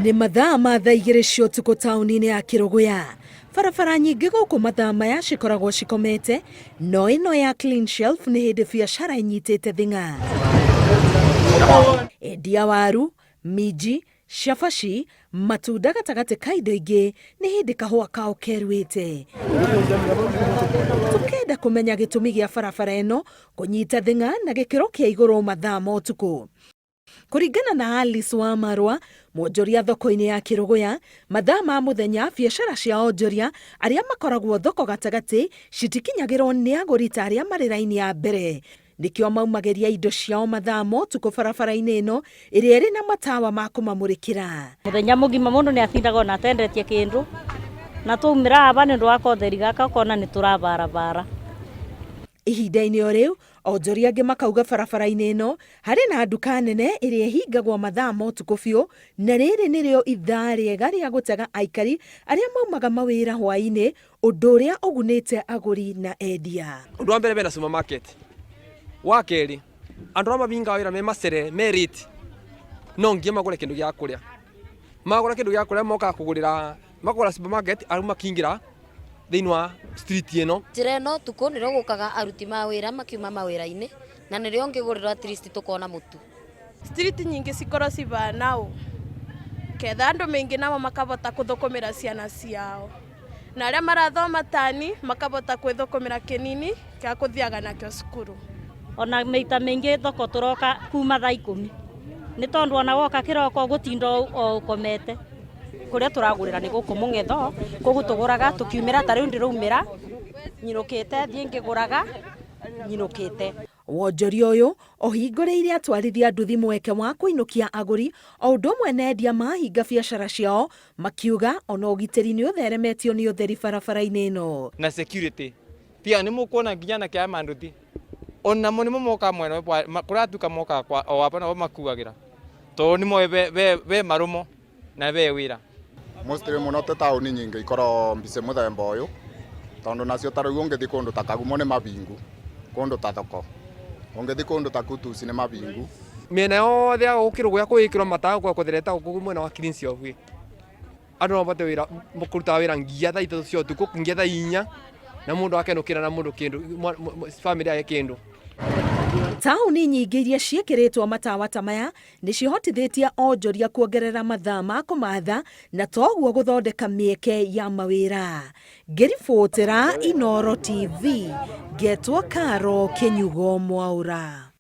Nĩ mathaa ma thaa igĩrĩ cia ũtukũ taũni-inĩ ya Kerugoya. Barabara nyingĩ gũkũ mathaa maya cikoragwo cikomete, no ĩno ya Clean Shelf nĩ hĩndĩ biacara inyitĩte thing'a. Endia waru, minji, cabaci, matunda gatagatĩ ka indo ingĩ nĩ hĩndĩ kahũa kao keruĩte. Tũkenda kũmenya gĩtũmi gĩa barabara ĩno kũnyita thing'a na gĩkĩro kĩa igũrũ mathaa ma ũtukũ. Kũringana na Alice wa Marwa, mwonjoria thoko-inĩ ya Kerugoya, mathaa ma mũthenya biacara cia onjoria arĩa makoragwo thoko gatagatĩ citikinyagĩrwo nĩ agũri ta arĩa marĩ raini ya mbere. Nĩkĩo maumagĩria indo ciao mathaa ma ũtukũ barabara-inĩ ĩno ĩrĩa ĩrĩ na matawa ma kũmamũrĩkĩra. Mũthenya mũgima mũndũ nĩ atindaga na atendetie kĩndũ, na twaumĩra haha nĩ ũndũ wa kotheri gaka ũkona nĩ tũrabarabara. Ihinda-inĩ o rĩu, onjoria angĩ makauga barabara-inĩ ĩno harĩ na nduka nene ĩrĩa ĩhingagwo mathaa ma ũtukũ biũ, na rĩrĩ nĩrĩo ithaa rĩega rĩa gũtega aikari arĩa maumaga mawira hwai-ini, ũndũ ũrĩa ũgunĩte agũri na endia. Ũndũ wa mbere bena supermarket. Wa kerĩ, andũ arĩa mahingaga wĩra me macere merĩti no nginya magũre kĩndũ gĩa kũrĩa. Magũra kĩndũ gĩa kũrĩa mokaga kũgũrĩra makagũra supermarket arĩa makingĩra thĩinĩ wa street ĩno. Njĩra ĩno tukũ nĩrĩo gũkaga aruti mawĩra makiuma mawĩra-inĩ, na nĩrĩo ngĩgũrĩrwo at least tũkona mũtu. Street nyingĩ cikorwo cibana ũũ, ketha andũ maingĩ namo makabota kũthũkũmĩra ciana ciao, na arĩa marathoma tani makabota kwĩthũkũmĩra kĩnini kĩa kũthiaga nakĩo cukuru. Ona maita maingĩ thoko tũroka kuma thaa 10, nĩ tondũ ona woka kĩroko gũtinda o ũkomete. Kũrĩa tũragũrĩra nĩ gũkũ mũng'etho, koguo tũgũraga tũkiumĩra ta rĩu ndĩraumĩra nyinũkĩte thiĩ ngĩgũraga nyinũkĩte. Wonjoria ũyũ ohingũrĩire atwarithia nduthi mweke wa kũinũkia agũri o ũndũ ũmwe na endia mahinga biacara ciao, makiuga ona ũgitĩri nĩ ũtheremetio nĩ ũtheri barabara-inĩ ĩno. Na security pia nĩ mũkuona nginya na kĩa manduthi ona mo nĩ moka mwena kũratuka moka kwa o hapa na makuagĩra to nĩ moe be marumo na be wĩra. Mostly mũno te taũni nyingĩ ikorwo mbice mũthemba ũyũ, tondũ nacio ta rĩu ũngĩthiĩ kũndũ ta Kagumo nĩ mabingu, kũndũ ta thoko ũngĩthiĩ kũndũ ta Kutusi nĩ mabingu. Mĩena yothe ya Kerugoya kũĩkĩrwo matawa kwa kũthereta gũkũ mwena wa Clean Shelf. Andũ no mabote wĩra kũruta wĩra nginya thaa 3 cia ũtukũ nginya thaa 4 na mũndũ akenũkĩra na mũndũ kĩndũ family yake kĩndũ. Taũni nyingĩ iria ciĩkĩrĩtwo matawa ta maya nĩ cihotithĩtie onjoria kuongerera mathaa ma kũmatha na toguo gũthondeka mĩeke ya mawĩra. Ngĩribotera Inooro TV, ngetwo Karo Kenyugo Mwaura.